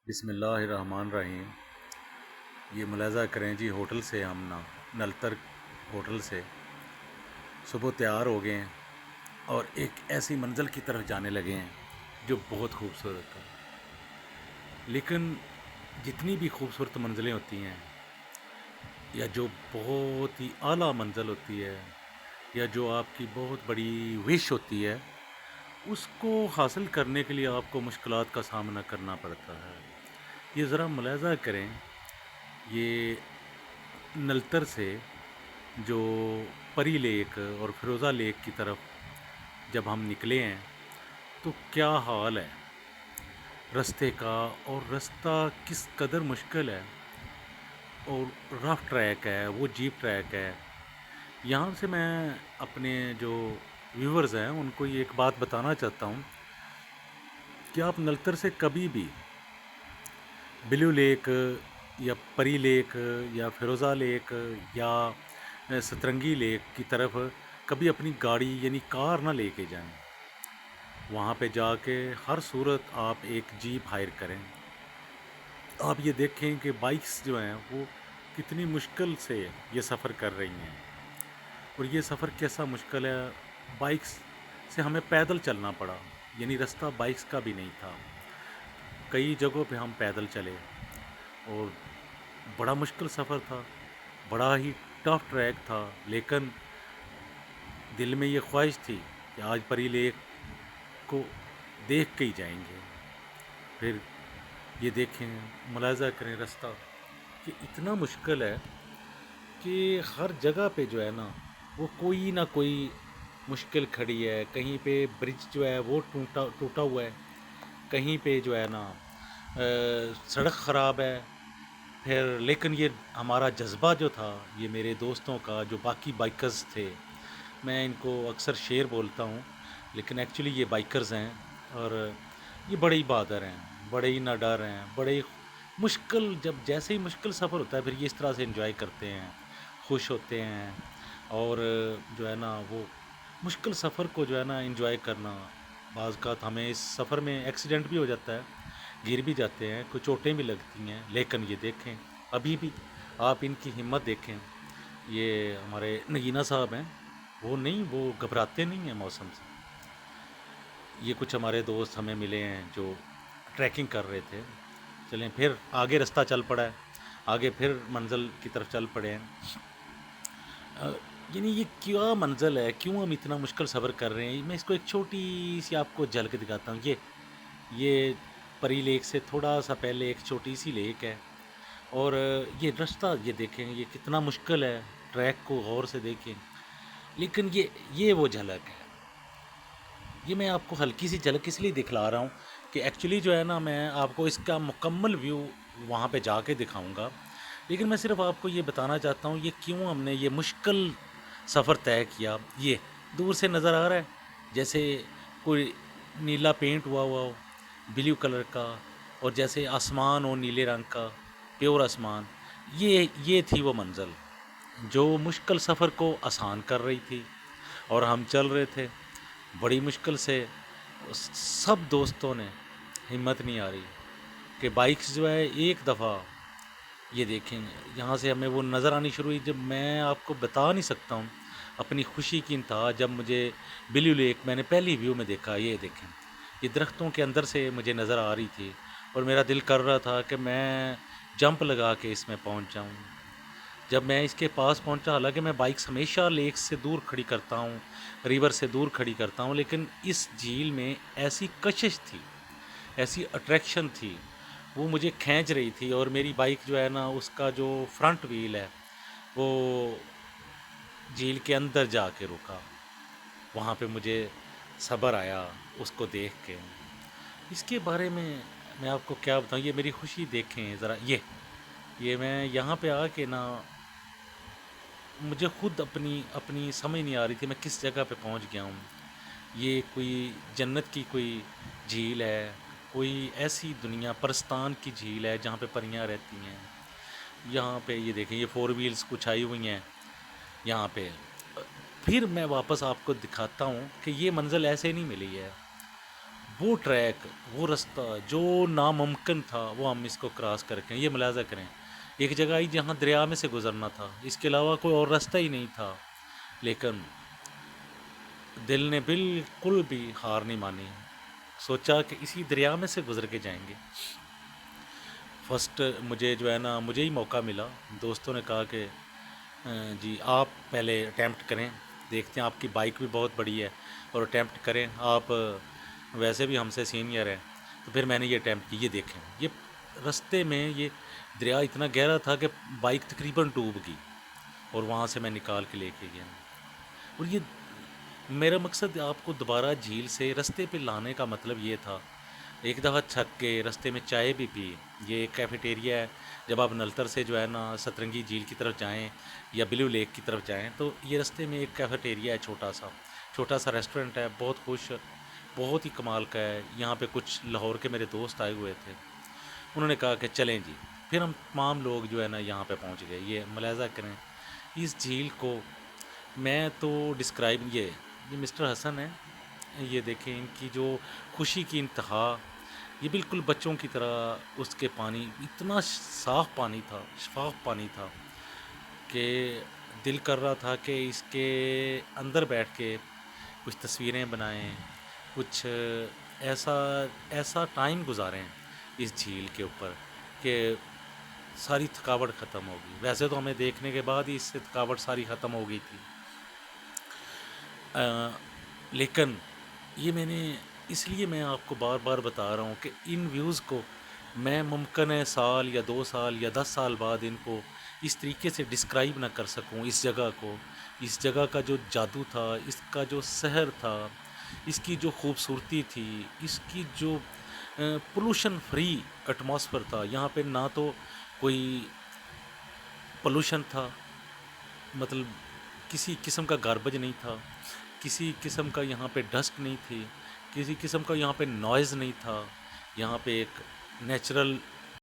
بسم اللہ الرحمن الرحیم۔ یہ ملاحظہ کریں جی، ہوٹل سے ہم نلتر ہوٹل سے صبح تیار ہو گئے ہیں اور ایک ایسی منزل کی طرف جانے لگے ہیں جو بہت خوبصورت ہے۔ لیکن جتنی بھی خوبصورت منزلیں ہوتی ہیں یا جو بہت ہی اعلیٰ منزل ہوتی ہے یا جو آپ کی بہت بڑی وش ہوتی ہے، اس کو حاصل کرنے کے لیے آپ کو مشکلات کا سامنا کرنا پڑتا ہے۔ یہ ذرا ملاحظہ کریں، یہ نلتر سے جو پری لیک اور فیروزہ لیک کی طرف جب ہم نکلے ہیں تو کیا حال ہے رستے کا، اور رستہ کس قدر مشکل ہے اور رف ٹریک ہے، وہ جیپ ٹریک ہے۔ یہاں سے میں اپنے جو ویورز ہیں ان کو یہ ایک بات بتانا چاہتا ہوں کہ آپ نلتر سے کبھی بھی بلیو لیک یا پری لیک یا فیروزہ لیک یا سترنگی لیک کی طرف کبھی اپنی گاڑی یعنی کار نہ لے کے جائیں۔ وہاں پہ جا کے ہر صورت آپ ایک جیپ ہائر کریں۔ آپ یہ دیکھیں کہ بائکس جو ہیں وہ کتنی مشکل سے یہ سفر کر رہی ہیں، اور یہ سفر کیسا مشکل ہے۔ بائکس سے ہمیں پیدل چلنا پڑا، یعنی رستہ بائکس کا بھی نہیں تھا۔ کئی جگہوں پہ ہم پیدل چلے اور بڑا مشکل سفر تھا، بڑا ہی ٹف ٹریک تھا، لیکن دل میں یہ خواہش تھی کہ آج پری لیک کو دیکھ کے ہی جائیں گے۔ پھر یہ دیکھیں، ملاحظہ کریں رستہ کہ اتنا مشکل ہے کہ ہر جگہ پہ جو ہے نا وہ کوئی نہ کوئی مشکل کھڑی ہے۔ کہیں پہ برج جو ہے وہ ٹوٹا ہوا ہے، کہیں پہ جو ہے نا سڑک خراب ہے۔ پھر لیکن یہ ہمارا جذبہ جو تھا، یہ میرے دوستوں کا جو باقی بائکرز تھے، میں ان کو اکثر شیر بولتا ہوں لیکن ایکچولی یہ بائکرز ہیں، اور یہ بڑے ہی بہادر ہیں، بڑے ہی نہ ڈر ہیں، بڑے ہی مشکل، جب جیسے ہی مشکل سفر ہوتا ہے پھر یہ اس طرح سے انجوائے کرتے ہیں، خوش ہوتے ہیں۔ اور جو ہے نا وہ مشکل سفر کو جو ہے نا انجوائے کرنا، بعض اوقات ہمیں اس سفر میں ایکسیڈنٹ بھی ہو جاتا ہے، گر بھی جاتے ہیں، کچھ چوٹیں بھی لگتی ہیں، لیکن یہ دیکھیں ابھی بھی آپ ان کی ہمت دیکھیں۔ یہ ہمارے نگینہ صاحب ہیں، وہ گھبراتے نہیں ہیں موسم سے۔ یہ کچھ ہمارے دوست ہمیں ملے ہیں جو ٹریکنگ کر رہے تھے، چلیں پھر آگے رستہ چل پڑا ہے، آگے پھر منزل کی طرف چل پڑے ہیں۔ یعنی یہ کیا منزل ہے، کیوں ہم اتنا مشکل سفر کر رہے ہیں؟ میں اس کو ایک چھوٹی سی آپ کو جھلک دکھاتا ہوں۔ یہ پری لیک سے تھوڑا سا پہلے ایک چھوٹی سی لیک ہے، اور یہ رستہ یہ دیکھیں یہ کتنا مشکل ہے، ٹریک کو غور سے دیکھیں۔ لیکن یہ وہ جھلک ہے، یہ میں آپ کو ہلکی سی جھلک اس لیے دکھلا رہا ہوں کہ ایکچولی جو ہے نا میں آپ کو اس کا مکمل ویو وہاں پہ جا کے دکھاؤں گا، لیکن میں صرف آپ کو یہ بتانا چاہتا ہوں یہ کیوں ہم نے یہ مشکل سفر طے کیا۔ یہ دور سے نظر آ رہا ہے جیسے کوئی نیلا پینٹ ہوا ہو، بلیو کلر کا، اور جیسے آسمان ہو نیلے رنگ کا، پیور آسمان۔ یہ تھی وہ منزل جو مشکل سفر کو آسان کر رہی تھی، اور ہم چل رہے تھے بڑی مشکل سے۔ سب دوستوں نے ہمت نہیں آ رہی کہ بائکس جو ہے ایک دفعہ یہ دیکھیں یہاں سے ہمیں وہ نظر آنی شروع ہوئی، جب میں آپ کو بتا نہیں سکتا ہوں اپنی خوشی کی انتہا جب مجھے بلیو لیک میں نے پہلی ویو میں دیکھا۔ یہ دیکھیں یہ درختوں کے اندر سے مجھے نظر آ رہی تھی، اور میرا دل کر رہا تھا کہ میں جمپ لگا کے اس میں پہنچ جاؤں۔ جب میں اس کے پاس پہنچا، حالانکہ میں بائکس ہمیشہ لیک سے دور کھڑی کرتا ہوں، ریور سے دور کھڑی کرتا ہوں، لیکن اس جھیل میں ایسی کشش تھی، ایسی اٹریکشن تھی، وہ مجھے کھینچ رہی تھی، اور میری بائک جو ہے نا اس کا جو فرنٹ وہیل ہے وہ جھیل کے اندر جا کے رکا۔ وہاں پہ مجھے صبر آیا اس کو دیکھ کے۔ اس کے بارے میں آپ کو کیا بتاؤں، یہ میری خوشی دیکھیں ذرا۔ یہ میں یہاں پہ آ کے نا مجھے خود اپنی سمجھ نہیں آ رہی تھی میں کس جگہ پہ پہنچ گیا ہوں۔ یہ کوئی جنت کی کوئی جھیل ہے، کوئی ایسی دنیا پرستان کی جھیل ہے جہاں پہ پریاں رہتی ہیں۔ یہاں پہ یہ دیکھیں یہ فور ویلز کچھ آئی ہوئی ہیں یہاں پہ۔ پھر میں واپس آپ کو دکھاتا ہوں کہ یہ منزل ایسے نہیں ملی ہے، وہ ٹریک، وہ رستہ جو ناممکن تھا، وہ ہم اس کو کراس کر کے، یہ ملاحظہ کریں، ایک جگہ آئی جہاں دریا میں سے گزرنا تھا، اس کے علاوہ کوئی اور راستہ ہی نہیں تھا، لیکن دل نے بالکل بھی ہار نہیں مانی، سوچا کہ اسی دریا میں سے گزر کے جائیں گے۔ فرسٹ مجھے جو ہے نا، مجھے ہی موقع ملا، دوستوں نے کہا کہ جی آپ پہلے اٹیمپٹ کریں، دیکھتے ہیں، آپ کی بائک بھی بہت بڑی ہے، اور اٹیمپٹ کریں، آپ ویسے بھی ہم سے سینئر ہیں۔ تو پھر میں نے یہ اٹیمپٹ کی، یہ دیکھیں، یہ رستے میں یہ دریا اتنا گہرا تھا کہ بائک تقریباً ڈوب گئی، اور وہاں سے میں نکال کے لے کے گیا۔ اور یہ میرا مقصد آپ کو دوبارہ جھیل سے رستے پہ لانے کا مطلب یہ تھا، ایک دفعہ چھک کے رستے میں چائے بھی پی، یہ ایک کیفیٹیریا ہے، جب آپ نلتر سے جو ہے نا سترنگی جھیل کی طرف جائیں یا بلیو لیک کی طرف جائیں تو یہ رستے میں ایک کیفیٹیریا ہے، چھوٹا سا ریسٹورنٹ ہے، بہت خوش، بہت ہی کمال کا ہے۔ یہاں پہ کچھ لاہور کے میرے دوست آئے ہوئے تھے، انہوں نے کہا کہ چلیں جی، پھر ہم تمام لوگ جو ہے نا یہاں پہ پہنچ گئے۔ یہ ملاحظہ کریں، اس جھیل کو میں تو ڈسکرائب، یہ مسٹر حسن ہے، یہ دیکھیں ان کی جو خوشی کی انتہا، یہ بالکل بچوں کی طرح، اس کے پانی اتنا صاف پانی تھا، شفاف پانی تھا کہ دل کر رہا تھا کہ اس کے اندر بیٹھ کے کچھ تصویریں بنائیں، کچھ ایسا ایسا ٹائم گزاریں اس جھیل کے اوپر کہ ساری تھکاوٹ ختم ہوگی۔ ویسے تو ہمیں دیکھنے کے بعد ہی اس سے تھکاوٹ ساری ختم ہو گئی تھی، لیکن یہ میں نے، اس لیے میں آپ کو بار بار بتا رہا ہوں کہ ان ویوز کو میں ممکن ہے سال یا 2 سال یا 10 سال بعد ان کو اس طریقے سے ڈسکرائب نہ کر سکوں، اس جگہ کو، اس جگہ کا جو جادو تھا، اس کا جو سحر تھا، اس کی جو خوبصورتی تھی، اس کی جو پولوشن فری ایٹماسفیئر تھا، یہاں پہ نہ تو کوئی پولوشن تھا، مطلب کسی قسم کا گاربیج نہیں تھا، کسی قسم کا یہاں پہ ڈسٹ نہیں تھی، کسی قسم کا یہاں پہ نوائز نہیں تھا، یہاں پہ ایک نیچرل